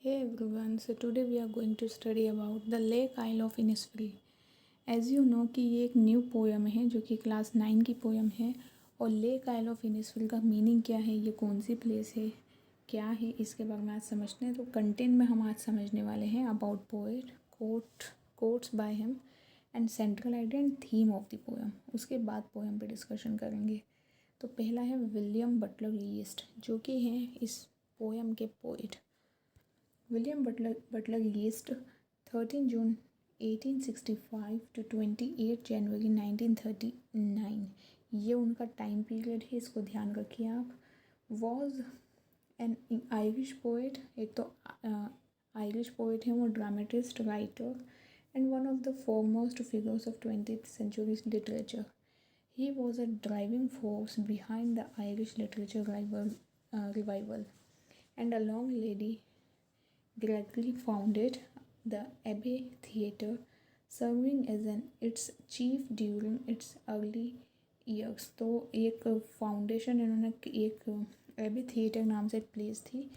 Hey everyone, so today we are going to study about the Lake Isle of Innisfree. As you know कि ये एक new poem है जो कि class 9 की पोएम है। और लेक आइल ऑफ इनिसफिल का मीनिंग क्या है, ये कौन सी प्लेस है, क्या है, इसके बारे में आज समझते हैं। तो कंटेंट में हम आज समझने वाले हैं about poet, quotes by him and central idea and theme of the poem. उसके बाद पोएम पे डिस्कशन करेंगे। तो पहला है विलियम बटलर यीस्ट, जो कि हैं इस पोएम के पोइट। विलियम बटलर यीस्ट 13 जून 1865 टू 28 जनवरी 1939, ये उनका टाइम पीरियड है, इसको ध्यान रखिए आप। वॉज एन आयरिश पोएट, एक तो आयरिश पोएट है वो, dramatist, writer and one of the foremost figures of 20th century literature. He was a driving force behind the Irish literature revival, and along Lady Gregory founded the Abbey Theatre, serving as its chief during its early years। तो एक foundation इन्होंने, एक AB theatre नाम से एक place थी,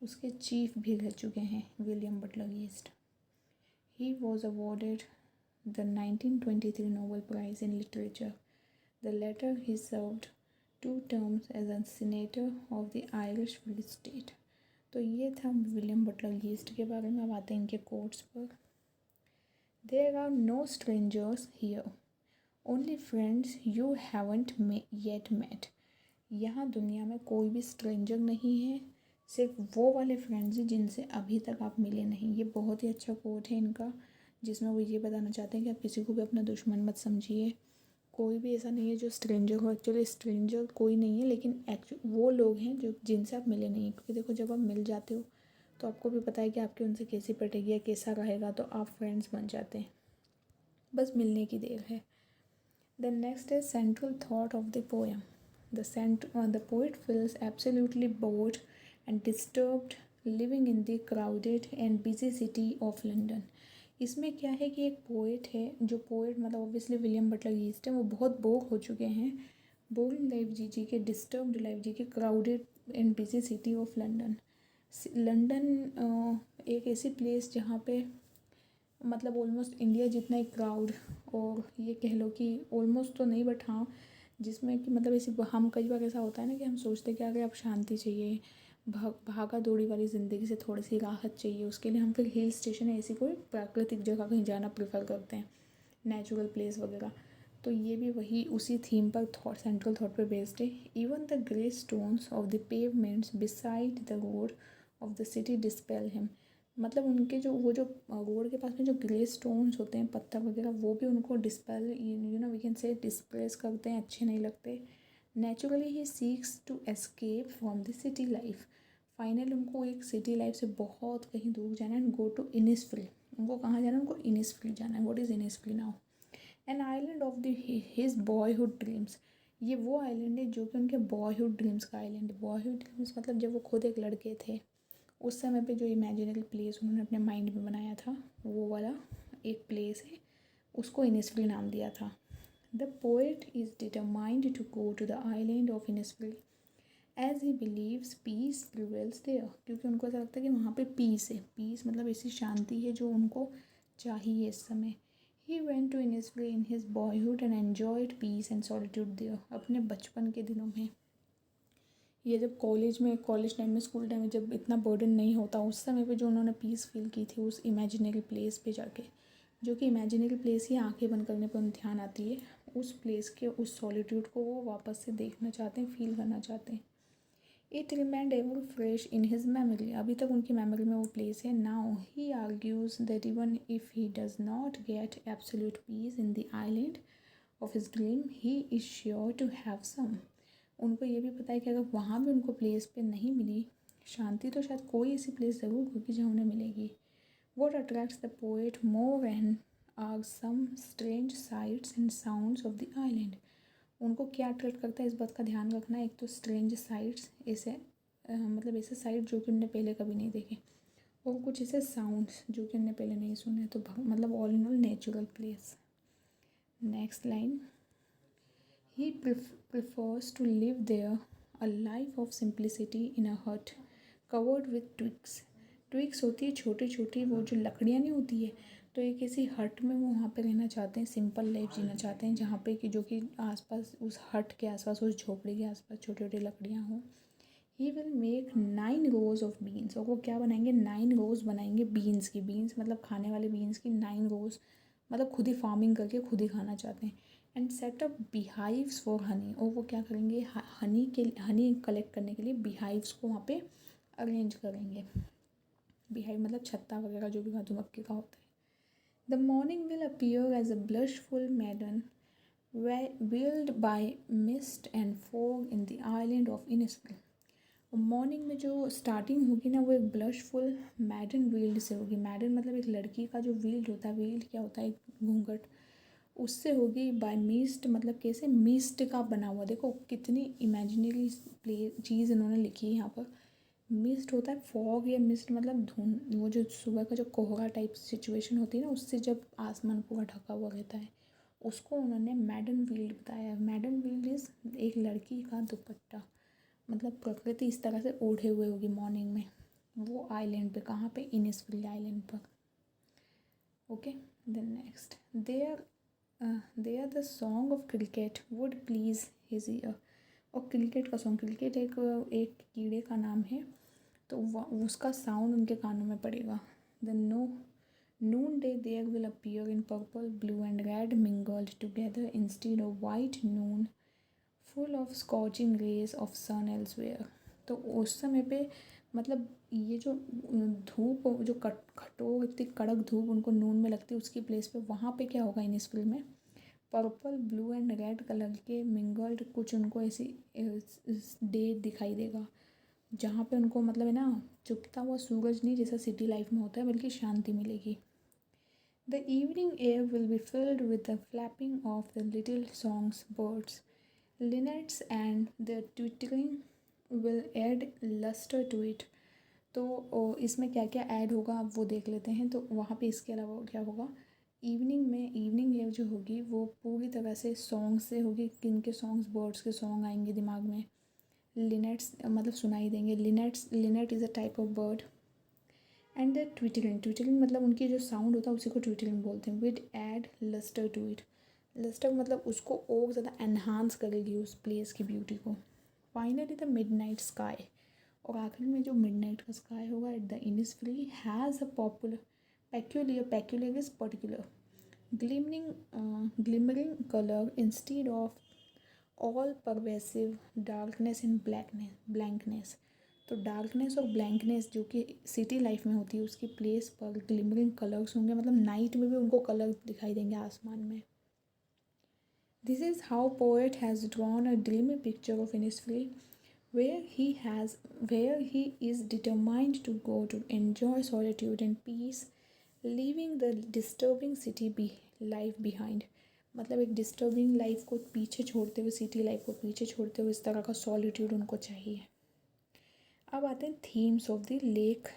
उसके chief भी रह चुके हैं William Butler yeast. He was awarded the 1923 Nobel Prize in Literature. The latter he served 2 terms as a senator of the Irish Free State। तो ये था विलियम बटलर यीस्ट के बारे में। अब आते हैं इनके कोट्स पर। There are no strangers here, only friends you haven't yet met. यहाँ दुनिया में कोई भी स्ट्रेंजर नहीं है, सिर्फ वो वाले फ्रेंड्स हैं जिनसे अभी तक आप मिले नहीं। ये बहुत ही अच्छा कोट है इनका, जिसमें वो ये बताना चाहते हैं कि आप किसी को भी अपना दुश्मन मत समझिए। कोई भी ऐसा नहीं है जो स्ट्रेंजर हो। एक्चुअली स्ट्रेंजर कोई नहीं है, लेकिन वो लोग हैं जो जिनसे आप मिले नहीं हैं। क्योंकि देखो, जब आप मिल जाते हो तो आपको भी पता है कि आपकी उनसे कैसी पटेगी या कैसा रहेगा, तो आप फ्रेंड्स बन जाते हैं। बस मिलने की देर है। The next is central thought of the poem. The poet feels absolutely board and disturbed living in the crowded and busy city of London. इसमें क्या है कि एक पोएट है, जो पोएट मतलब ऑब्वियसली विलियम बटलर यीस्ट है, वो बहुत बोर हो चुके हैं, बोरिंग लाइफ जी के, डिस्टर्ब्ड लाइफ जी के, crowded and busy city of London. London एक ऐसी प्लेस जहाँ पे मतलब ऑलमोस्ट इंडिया जितना ही क्राउड, और ये कह लो कि ऑलमोस्ट तो नहीं बट हाँ, जिसमें कि मतलब ऐसी, हम कई बार ऐसा होता है ना कि हम सोचते हैं कि अगर आप शांति चाहिए, भागा दौड़ी वाली ज़िंदगी से थोड़ी सी राहत चाहिए, उसके लिए हम फिर हिल स्टेशन ऐसी कोई प्राकृतिक जगह कहीं जाना प्रेफर करते हैं, नेचुरल प्लेस वगैरह। तो ये भी वही उसी थीम पर सेंट्रल थॉट पे बेस्ड है। Even the grey stones of the pavements beside the road of the city dispel him. मतलब उनके जो वो जो रोड के पास में जो ग्रे स्टोन्स होते हैं, पत्थर वगैरह, वो भी उनको dispel, we can say displace करते हैं, अच्छे नहीं लगते। नेचुरली ही seeks to escape from the city life. Finally उनको एक सिटी लाइफ से बहुत कहीं दूर जाना है, एंड गो टू इनिसफ्री। उनको कहाँ जाना है? उनको इनिसफ्री जाना है। What is Innisfree now? An island of the his boyhood dreams. ये वो आइलैंड है जो कि उनके बॉयहुड ड्रीम्स का आइलैंड है। बॉयहुड ड्रीम्स मतलब जब वो खुद एक लड़के थे, उस समय पे जो इमेजिनरी प्लेस उन्होंने अपने माइंड में बनाया था, वो वाला एक प्लेस है, उसको इनिसफ्री नाम दिया था। The poet is determined to go to the island of Innisfree as he believes peace prevails there. क्योंकि उनको ऐसा लगता है कि वहाँ पे पीस है। पीस मतलब ऐसी शांति है जो उनको चाहिए इस समय। He went to Innisfree in his boyhood and enjoyed peace and solitude there. अपने बचपन के दिनों में, ये जब कॉलेज टाइम में, स्कूल टाइम में, जब इतना बर्डन नहीं होता, उस समय पे जो उन्होंने पीस फील की थी उस इमेजिनरी प्लेस पे जाके, जो कि इमेजिनरी प्लेस ही आंखें बंद करने पर उन्हें ध्यान आती है, उस प्लेस के उस सॉलिट्यूड को वो वापस से देखना चाहते हैं, फील करना चाहते हैं। It remained ever fresh in his memory. अभी तक उनकी मेमोरी में वो प्लेस है। Now he argues that even if he does not get absolute peace in the island of his dream, he is sure to have some. उनको ये भी पता है कि अगर वहाँ भी उनको प्लेस पे नहीं मिली शांति, तो शायद कोई ऐसी प्लेस ज़रूर होगी जहाँ उन्हें मिलेगी। What attracts the poet more and are some strange sights and sounds of the island. उनको क्या अट्रैक्ट करता है, इस बात का ध्यान रखना है। एक तो स्ट्रेंज साइट्स, ऐसे मतलब ऐसे साइट जो कि उन्होंने पहले कभी नहीं देखे, और कुछ ऐसे साउंड्स जो कि उन्होंने पहले नहीं सुने। तो मतलब all in all natural place. Next line, he prefers to live there a life of simplicity in a hut covered with twigs twigs होती है छोटी छोटी, वो जो लकड़ियाँ नहीं होती है, तो एक ऐसी हट में वो वहाँ पे रहना चाहते हैं, सिंपल लाइफ जीना चाहते हैं, जहाँ पे कि जो कि आसपास उस हट के आसपास, उस झोपड़ी के आसपास छोटी छोटी लकड़ियाँ हों। He will make 9 rose of beans, और वो क्या बनाएंगे, 9 रोज बनाएंगे बीन्स की, बीन्स मतलब खाने वाले बीन्स की 9 रोज, मतलब खुद ही फार्मिंग करके खुद ही खाना चाहते हैं। एंड सेटअप बिहाइव्स फॉर हनी, और वो क्या करेंगे, हनी कलेक्ट करने के लिए बिहाइव्स को वहाँ पे अरेंज करेंगे। बिहाइव मतलब छत्ता वगैरह जो भी मधुमक्खी का होता है। The morning will appear as a blushful maiden veiled by mist and fog in the island of Innisfree। Morning में जो स्टार्टिंग होगी ना, वो एक ब्लशफुल मैडन वील्ड से होगी। मैडन मतलब एक लड़की का जो वील्ड होता है, वील्ड क्या होता है, एक घूंघट, उससे होगी। बाय मिस्ट मतलब कैसे, मिस्ट का बना हुआ, देखो कितनी इमेजिनरी प्ले चीज़ इन्होंने लिखी है यहाँ पर। मिस्ट होता है फॉग, या मिस्ट मतलब धुंध, वो जो सुबह का जो कोहरा टाइप सिचुएशन होती है ना, उससे जब आसमान पूरा ढका हुआ रहता है, उसको उन्होंने मैडन वील्ड बताया है। मैडन वील्ड इज़ एक लड़की का दुपट्टा, मतलब प्रकृति इस तरह से ओढ़े हुए होगी मॉर्निंग में, वो आइलैंड पे, कहाँ पे, इनिसफ्री आइलैंड पर। Okay, then next, there the song of cricket would please his ear. और क्रिकेट का सॉन्ग, क्रिकेट एक एक कीड़े का नाम है, तो उसका साउंड उनके कानों में पड़ेगा। The noon day there will appear in purple blue and red mingled together instead of white noon full of scorching rays of sun elsewhere. तो उस समय पे मतलब ये जो धूप, जो खटोर इतनी कड़क धूप उनको नून में लगती है, उसकी प्लेस पे वहाँ पे क्या होगा, इन फिल्म में purple blue and red colour के मिंगल्ड कुछ उनको ऐसी डे दिखाई देगा, जहाँ पे उनको मतलब है ना, चुभता हुआ सूरज नहीं जैसा सिटी लाइफ में होता है, बल्कि शांति मिलेगी। The evening air will be filled with the flapping of the little songs birds linnets and the twittering will add luster to it। तो इसमें क्या क्या ऐड होगा अब वो देख लेते हैं। तो वहाँ पे इसके अलावा क्या होगा, इवनिंग में इवनिंग एयर जो होगी वो पूरी तरह से सॉन्ग से होगी। किन के सॉन्ग्स, बर्ड्स के सॉन्ग आएंगे दिमाग में, लिनेट्स मतलब सुनाई देंगे। Lynette is a type of bird. And the twittering मतलब उनकी जो साउंड होता है उसी को ट्विटरिंग बोलते हैं। With add lustre to it, lustre मतलब उसको और ज़्यादा एनहांस करेगी उस प्लेस की ब्यूटी को। फाइनली द मिडनाइट स्काई, और आखिर में जो मिडनाइट का स्काई होगा at the Innisfree has a peculiar is particular glimmering colour instead of all pervasive darkness and blankness. तो डार्कनेस और ब्लैंकनेस जो कि सिटी लाइफ में होती है, उसकी प्लेस पर ग्लिमरिंग कलर्स होंगे, मतलब नाइट में भी उनको कलर दिखाई देंगे आसमान में। This is how poet has drawn a dreamy picture of Innisfree, where he is determined to go to enjoy solitude and peace, leaving the disturbing city life behind। मतलब एक डिस्टर्बिंग लाइफ को पीछे छोड़ते हुए, सिटी लाइफ को पीछे छोड़ते हुए, इस तरह का सॉलिट्यूड उनको चाहिए। अब आते हैं themes of the Lake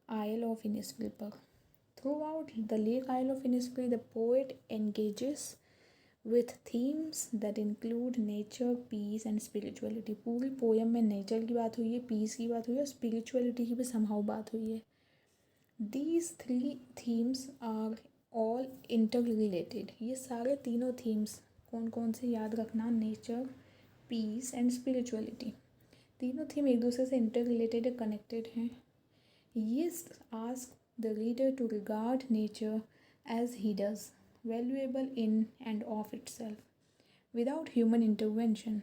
Isle of Innisfree पर। Throughout the Lake Isle of Innisfree the poet engages with themes that include nature, peace and spirituality। पूरी पोयम में नेचर की बात हुई है, पीस की बात हुई है और स्पिरिचुअलिटी की भी समहाउ बात हुई है। These 3 themes are all interrelated। ये सारे तीनों थीम्स कौन कौन से याद रखना, नेचर, पीस एंड स्पिरिचुअलिटी, तीनों थीम एक दूसरे से इंटर रिलेटेड है, कनेक्टेड हैं। ये ask the reader to regard nature as he does, valuable in and of itself without human intervention.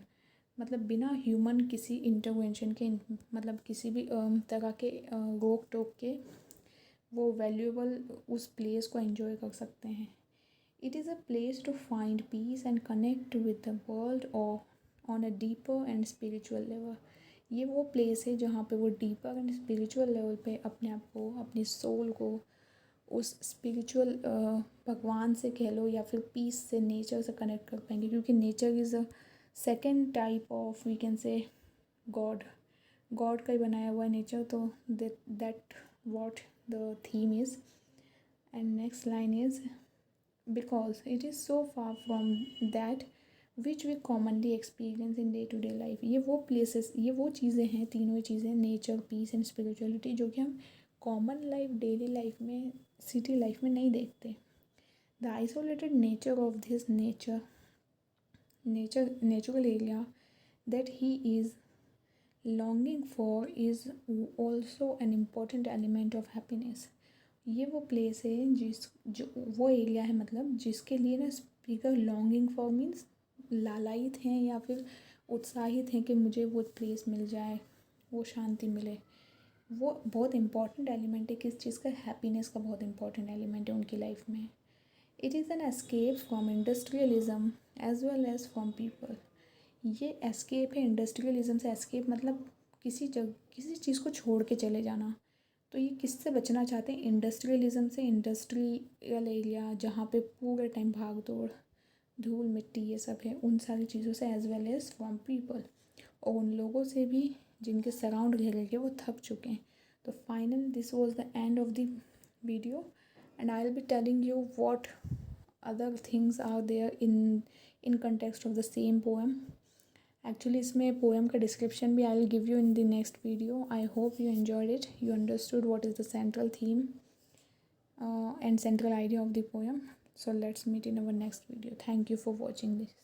मतलब बिना ह्यूमन किसी इंटरवेंशन के, मतलब किसी भी तरह के रोक टोक के, वो वैल्यूएबल उस प्लेस को एंजॉय कर सकते हैं। It is a place to find peace and connect with the world और on a deeper and spiritual level. ये वो प्लेस है जहाँ पे वो डीपर एंड स्पिरिचुअल लेवल पे अपने आप को, अपनी सोल को उस स्पिरिचुअल भगवान से कह लो या फिर पीस से, नेचर से कनेक्ट कर पाएंगे, क्योंकि nature is a second type of, we can say, god का ही बनाया हुआ है नेचर। तो that what the theme is. And next line is, because it is so far from that which we commonly experience in day to day life. ये वो places, ये वो चीज़ें हैं, तीनों ही चीज़ें, नेचर, पीस एंड स्पिरिचुअलिटी, जो कि हम कॉमन लाइफ, डेली लाइफ में, सिटी लाइफ में नहीं देखते। The isolated nature of this natural area that he is longing for is also an important element of happiness। ये वो प्लेस है जो वो एरिया है, मतलब जिसके लिए ना स्पीकर लॉन्गिंग फॉर मीन्स लालायित हैं या फिर उत्साहित हैं कि मुझे वो प्लेस मिल जाए, वो शांति मिले। वो बहुत इम्पॉर्टेंट एलिमेंट है, किस चीज़ का, हैप्पीनेस का बहुत इम्पॉर्टेंट एलिमेंट है उनकी लाइफ में। It is an escape from industrialism as well as from people. ये एस्केप है इंडस्ट्रियलिज्म से। एस्केप मतलब किसी चीज़ को छोड़ के चले जाना। तो ये किससे बचना चाहते हैं, इंडस्ट्रियलिज्म से। इंडस्ट्रियल एरिया जहाँ पे पूरे टाइम भाग दौड़, धूल मिट्टी ये सब है, उन सारी चीज़ों से, as well as from people, और उन लोगों से भी जिनके सराउंड घेर के वो थक चुके हैं। तो final this was the end of the video, and I'll be telling you what other things are there in context of the same poem। Actually इसमें पोएम का डिस्क्रिप्शन भी I'll give you in the next video। I hope you enjoyed it, you understood what is the central theme and central idea of the poem। So let's meet in our next video। Thank you for watching this।